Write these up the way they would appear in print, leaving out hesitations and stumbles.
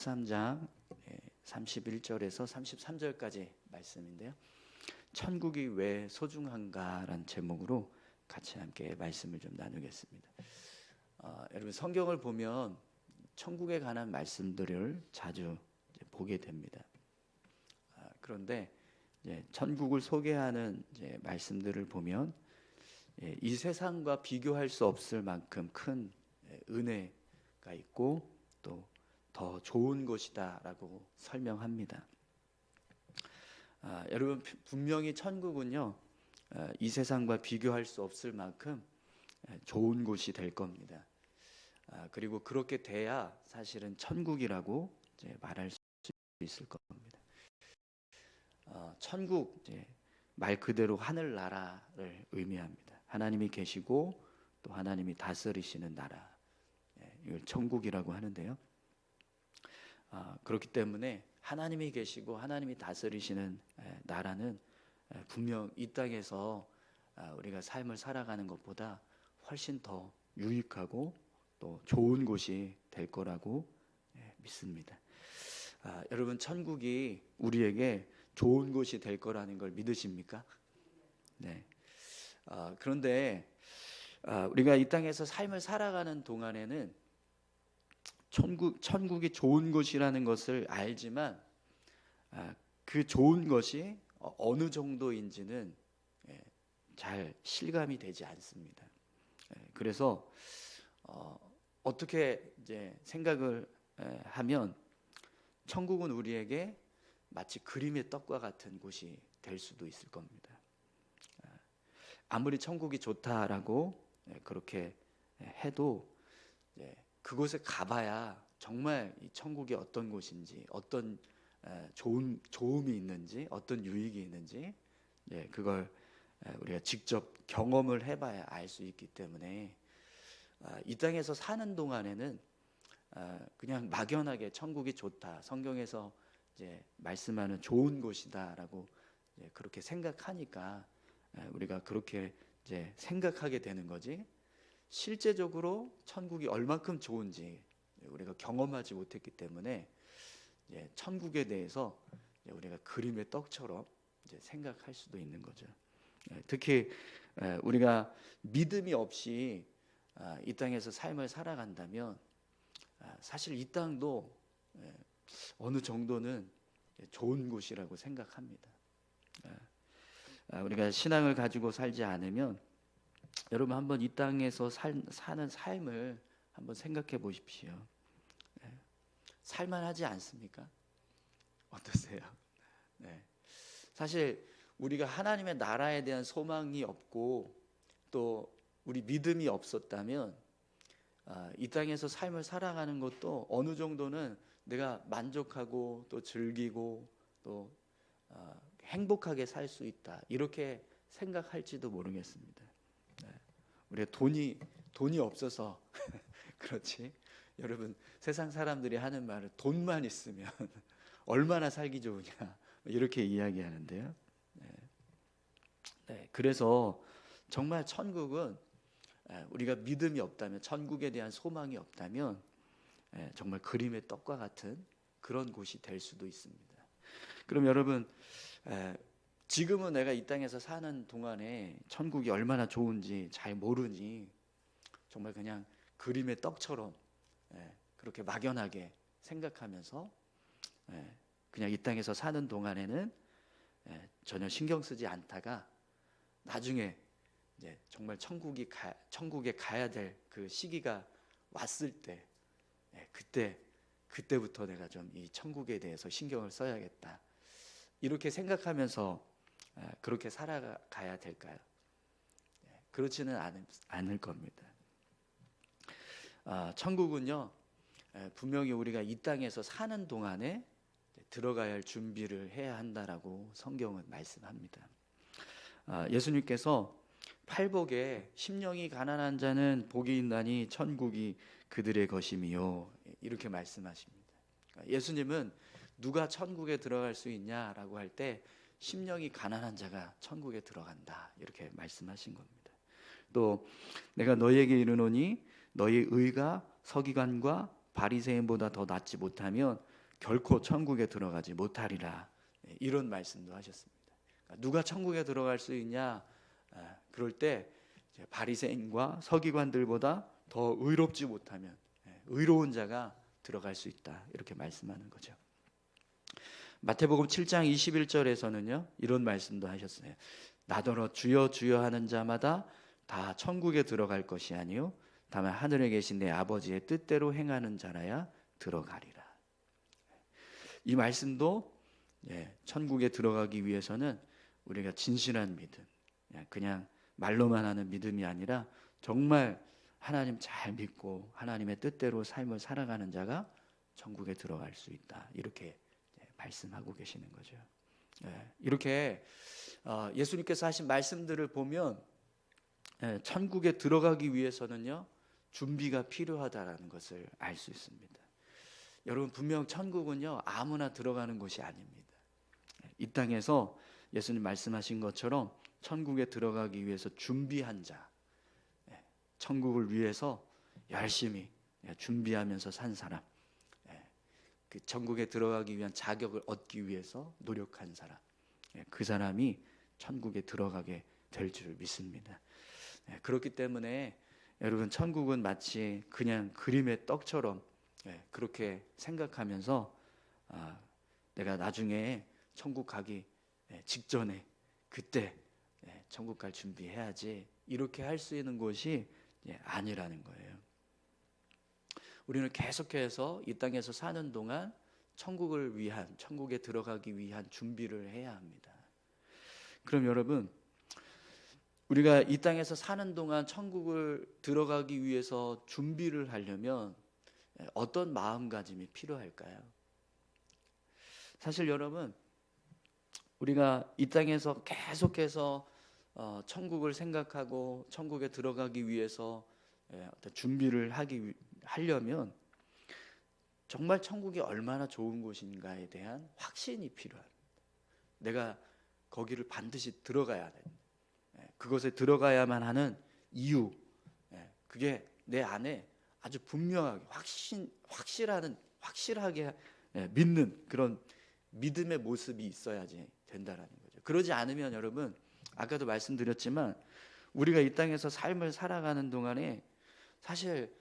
13장 31절에서 33절까지 말씀인데요. 천국이 왜 소중한가라는 제목으로 같이 함께 말씀을 좀 나누겠습니다. 여러분 성경을 보면 천국에 관한 말씀들을 자주 보게 됩니다. 그런데 천국을 소개하는 말씀들을 보면 이 세상과 비교할 수 없을 만큼 큰 은혜가 있고 또 더 좋은 곳이다라고 설명합니다. 여러분 분명히 천국은요 이 세상과 비교할 수 없을 만큼 좋은 곳이 될 겁니다. 그리고 그렇게 돼야 사실은 천국이라고 말할 수 있을 겁니다. 천국 말 그대로 하늘나라를 의미합니다. 하나님이 계시고 또 하나님이 다스리시는 나라, 이걸 천국이라고 하는데요. 그렇기 때문에 하나님이 계시고 하나님이 다스리시는 나라는 분명 이 땅에서 우리가 삶을 살아가는 것보다 훨씬 더 유익하고 또 좋은 곳이 될 거라고 믿습니다. 여러분 천국이 우리에게 좋은 곳이 될 거라는 걸 믿으십니까? 네. 그런데 우리가 이 땅에서 삶을 살아가는 동안에는 천국이 좋은 곳이라는 것을 알지만 그 좋은 것이 어느 정도인지는 잘 실감이 되지 않습니다. 그래서 어떻게 생각을 하면 천국은 우리에게 마치 그림의 떡과 같은 곳이 될 수도 있을 겁니다. 아무리 천국이 좋다라고 그렇게 해도 그곳에 가봐야 정말 이 천국이 어떤 곳인지, 어떤 좋음이 있는지, 어떤 유익이 있는지 그걸 우리가 직접 경험을 해봐야 알 수 있기 때문에 이 땅에서 사는 동안에는 그냥 막연하게 천국이 좋다, 성경에서 말씀하는 좋은 곳이다라고 그렇게 생각하니까 우리가 그렇게 생각하게 되는 거지, 실제적으로 천국이 얼만큼 좋은지 우리가 경험하지 못했기 때문에 천국에 대해서 우리가 그림의 떡처럼 생각할 수도 있는 거죠. 특히 우리가 믿음이 없이 이 땅에서 삶을 살아간다면 사실 이 땅도 어느 정도는 좋은 곳이라고 생각합니다. 우리가 신앙을 가지고 살지 않으면 여러분 한번 이 땅에서 사는 삶을 한번 생각해 보십시오. 살만하지 않습니까? 어떠세요? 사실 우리가 하나님의 나라에 대한 소망이 없고 또 우리 믿음이 없었다면 이 땅에서 삶을 살아가는 것도 어느 정도는 내가 만족하고 또 즐기고 또 행복하게 살 수 있다, 이렇게 생각할지도 모르겠습니다. 우리가 돈이 없어서 그렇지, 여러분 세상 사람들이 하는 말은 돈만 있으면 얼마나 살기 좋으냐 이렇게 이야기하는데요. 그래서 정말 천국은 우리가 믿음이 없다면, 천국에 대한 소망이 없다면 정말 그림의 떡과 같은 그런 곳이 될 수도 있습니다. 그럼 여러분 지금은 내가 이 땅에서 사는 동안에 천국이 얼마나 좋은지 잘 모르니 정말 그냥 그림의 떡처럼 그렇게 막연하게 생각하면서 그냥 이 땅에서 사는 동안에는 전혀 신경 쓰지 않다가 나중에 정말 천국에 가야 될 그 시기가 왔을 때 그때부터 내가 좀 이 천국에 대해서 신경을 써야겠다, 이렇게 생각하면서 그렇게 살아가야 될까요? 그렇지는 않을 겁니다. 천국은요 분명히 우리가 이 땅에서 사는 동안에 들어가야 할 준비를 해야 한다라고 성경은 말씀합니다. 예수님께서 팔복에 심령이 가난한 자는 복이 있나니 천국이 그들의 것임이요, 이렇게 말씀하십니다. 예수님은 누가 천국에 들어갈 수 있냐라고 할 때 심령이 가난한 자가 천국에 들어간다, 이렇게 말씀하신 겁니다. 또 내가 너희에게 이르노니 너희 의가 서기관과 바리새인보다 더 낫지 못하면 결코 천국에 들어가지 못하리라. 이런 말씀도 하셨습니다. 그러니까 누가 천국에 들어갈 수 있냐? 그럴 때 바리새인과 서기관들보다 더 의롭지 못하면 의로운 자가 들어갈 수 있다. 이렇게 말씀하는 거죠. 마태복음 7장 21절에서는요. 이런 말씀도 하셨어요. 나더러 주여 주여 하는 자마다 다 천국에 들어갈 것이 아니요 다만 하늘에 계신 내 아버지의 뜻대로 행하는 자라야 들어가리라. 이 말씀도 천국에 들어가기 위해서는 우리가 진실한 믿음, 그냥 말로만 하는 믿음이 아니라 정말 하나님 잘 믿고 하나님의 뜻대로 삶을 살아가는 자가 천국에 들어갈 수 있다. 이렇게 말씀하고 계시는 거죠. 이렇게 예수님께서 하신 말씀들을 보면 천국에 들어가기 위해서는요 준비가 필요하다라는 것을 알 수 있습니다. 여러분 분명 천국은요 아무나 들어가는 곳이 아닙니다. 이 땅에서 예수님 말씀하신 것처럼 천국에 들어가기 위해서 준비한 자, 천국을 위해서 열심히 준비하면서 산 사람, 그 천국에 들어가기 위한 자격을 얻기 위해서 노력한 사람, 그 사람이 천국에 들어가게 될 줄 믿습니다. 그렇기 때문에 여러분 천국은 마치 그냥 그림의 떡처럼 그렇게 생각하면서 내가 나중에 천국 가기 직전에 그때 천국 갈 준비해야지 이렇게 할 수 있는 곳이 아니라는 거예요. 우리는 계속해서 이 땅에서 사는 동안 천국을 위한, 천국에 들어가기 위한 준비를 해야 합니다. 그럼 여러분 우리가 이 땅에서 사는 동안 천국을 들어가기 위해서 준비를 하려면 어떤 마음가짐이 필요할까요? 사실 여러분 우리가 이 땅에서 계속해서 천국을 생각하고 천국에 들어가기 위해서 어떤 준비를 하려면 정말 천국이 얼마나 좋은 곳인가에 대한 확신이 필요합니다. 내가 거기를 반드시 들어가야 돼. 그것에 들어가야만 하는 이유, 그게 내 안에 아주 분명하게 확실하게 믿는 그런 믿음의 모습이 있어야지 된다라는 거죠. 그러지 않으면 여러분 아까도 말씀드렸지만 우리가 이 땅에서 삶을 살아가는 동안에 사실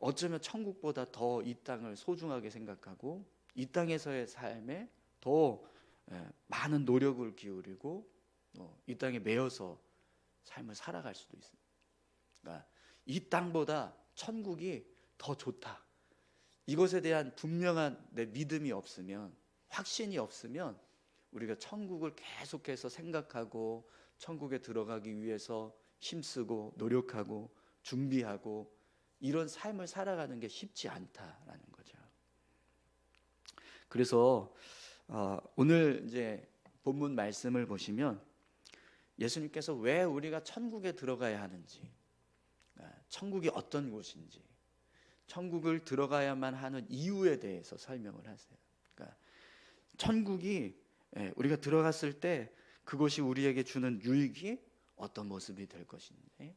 어쩌면 천국보다 더 이 땅을 소중하게 생각하고 이 땅에서의 삶에 더 많은 노력을 기울이고 이 땅에 매여서 삶을 살아갈 수도 있습니다. 그러니까 이 땅보다 천국이 더 좋다. 이것에 대한 분명한 내 믿음이 없으면, 확신이 없으면 우리가 천국을 계속해서 생각하고 천국에 들어가기 위해서 힘쓰고 노력하고 준비하고 이런 삶을 살아가는 게 쉽지 않다라는 거죠. 그래서 오늘 이제 본문 말씀을 보시면 예수님께서 왜 우리가 천국에 들어가야 하는지, 천국이 어떤 곳인지, 천국을 들어가야만 하는 이유에 대해서 설명을 하세요. 그러니까 천국이 우리가 들어갔을 때 그것이 우리에게 주는 유익이 어떤 모습이 될 것인지,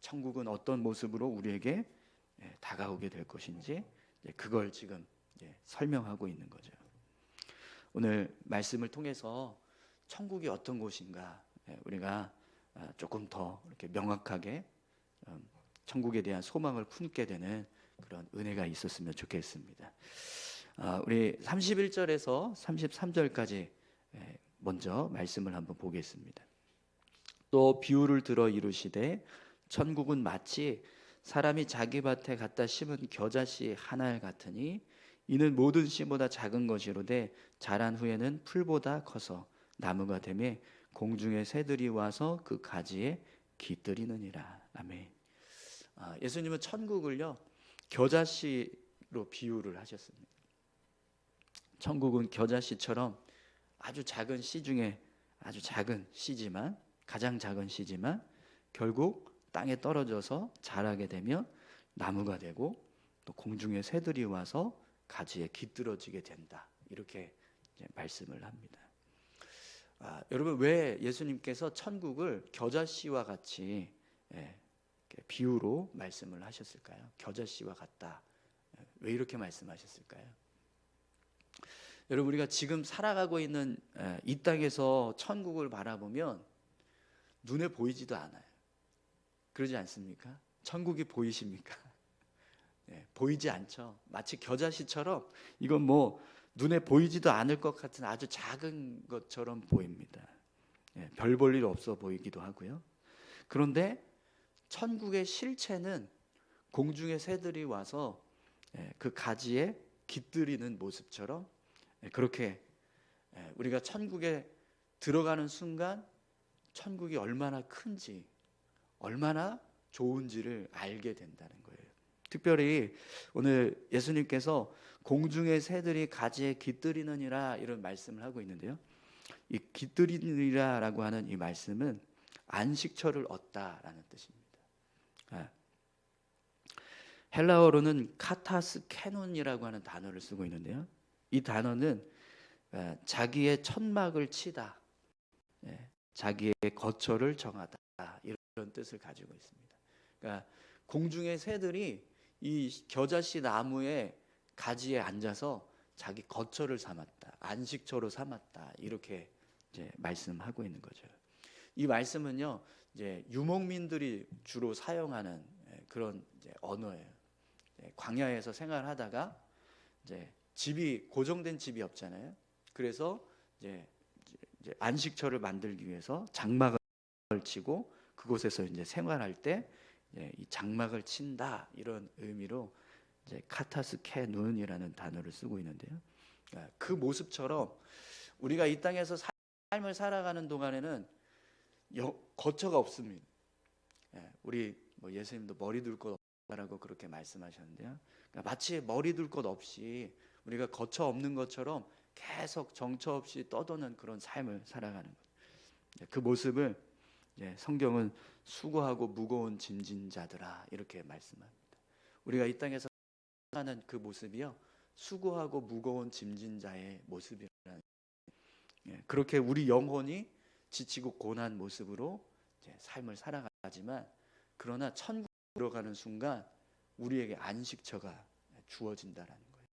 천국은 어떤 모습으로 우리에게 다가오게 될 것인지 그걸 지금 설명하고 있는 거죠. 오늘 말씀을 통해서 천국이 어떤 곳인가 우리가 조금 더 이렇게 명확하게 천국에 대한 소망을 품게 되는 그런 은혜가 있었으면 좋겠습니다. 우리 31절에서 33절까지 먼저 말씀을 한번 보겠습니다. 또 비유를 들어 이르시되 천국은 마치 사람이 자기 밭에 갖다 심은 겨자씨 한 알 같으니 이는 모든 씨보다 작은 것이로되 자란 후에는 풀보다 커서 나무가 되매 공중의 새들이 와서 그 가지에 깃들이느니라. 아멘. 예수님은 천국을요 겨자씨로 비유를 하셨습니다. 천국은 겨자씨처럼 아주 작은 씨 중에 아주 작은 씨지만, 가장 작은 씨지만 결국 땅에 떨어져서 자라게 되면 나무가 되고 또 공중의 새들이 와서 가지에 깃들어지게 된다. 이렇게 이제 말씀을 합니다. 여러분 왜 예수님께서 천국을 겨자씨와 같이 비유로 말씀을 하셨을까요? 겨자씨와 같다. 왜 이렇게 말씀하셨을까요? 여러분, 우리가 지금 살아가고 있는 이 땅에서 천국을 바라보면 눈에 보이지도 않아요. 그러지 않습니까? 천국이 보이십니까? 보이지 않죠. 마치 겨자씨처럼 이건 뭐 눈에 보이지도 않을 것 같은 아주 작은 것처럼 보입니다. 별 볼 일 없어 보이기도 하고요. 그런데 천국의 실체는 공중의 새들이 와서 그 가지에 깃들이는 모습처럼 그렇게 우리가 천국에 들어가는 순간 천국이 얼마나 큰지, 얼마나 좋은지를 알게 된다는 거예요. 특별히 오늘 예수님께서 공중의 새들이 가지에 깃들이느니라 이런 말씀을 하고 있는데요. 이 깃들이느니라라고 하는 이 말씀은 안식처를 얻다라는 뜻입니다. 헬라어로는 카타스케논이라고 하는 단어를 쓰고 있는데요. 이 단어는 자기의 천막을 치다, 자기의 거처를 정하다 이런 뜻을 가지고 있습니다. 그러니까 공중의 새들이 이 겨자씨 나무의 가지에 앉아서 자기 거처를 삼았다, 안식처로 삼았다 이렇게 이제 말씀하고 있는 거죠. 이 말씀은요, 이제 유목민들이 주로 사용하는 그런 이제 언어예요. 광야에서 생활하다가 이제 집이 고정된 집이 없잖아요. 그래서 이제 안식처를 만들기 위해서 장막을 치고 그곳에서 이제 생활할 때 이 장막을 친다 이런 의미로 이제 카타스케눈이라는 단어를 쓰고 있는데요. 그 모습처럼 우리가 이 땅에서 삶을 살아가는 동안에는 거처가 없습니다. 우리 뭐 예수님도 머리 둘 곳 없다라고 그렇게 말씀하셨는데요. 그러니까 마치 머리 둘 곳 없이 우리가 거처 없는 것처럼 계속 정처 없이 떠도는 그런 삶을 살아가는 것. 그 모습을 성경은 수고하고 무거운 짐진 자들아 이렇게 말씀합니다. 우리가 이 땅에서 살아가는 그 모습이요, 수고하고 무거운 짐진 자의 모습이라는. 그렇게 우리 영혼이 지치고 고난 모습으로 삶을 살아가지만, 그러나 천국 들어가는 순간 우리에게 안식처가 주어진다라는 거예요.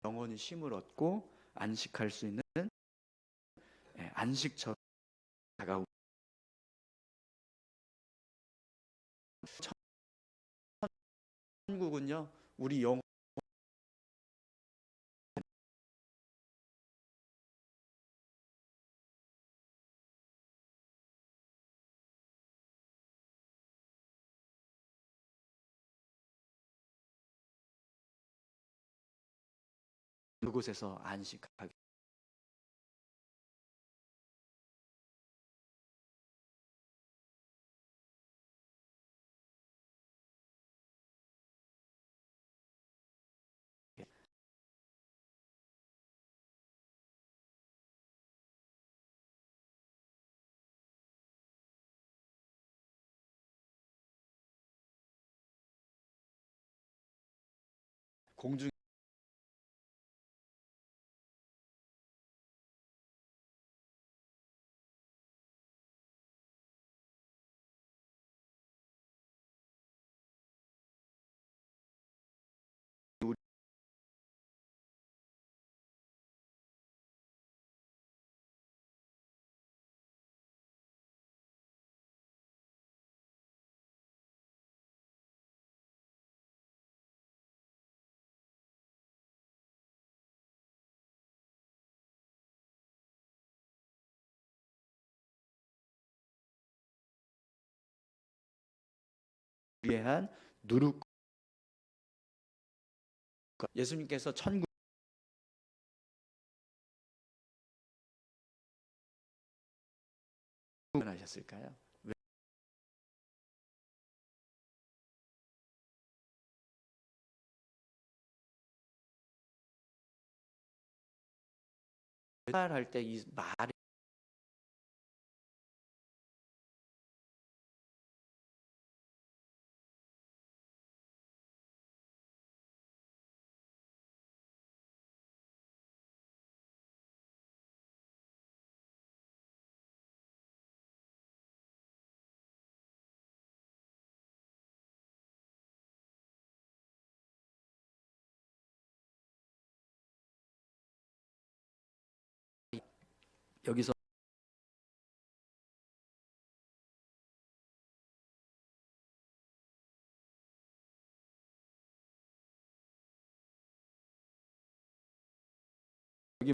영혼이 쉼을 얻고 안식할 수 있는 안식처 다가오고, 천국은요 우리 영혼 그곳에서 안식하게. 공중 위한 누룩. 예수님께서 천국 하셨을까요? 할 때 이 말이 여기서 여기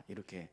이렇게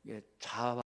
예, 좌와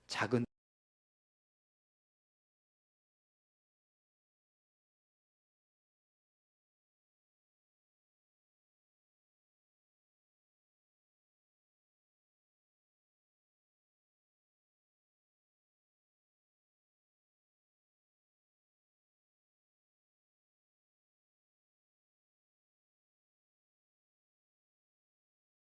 작은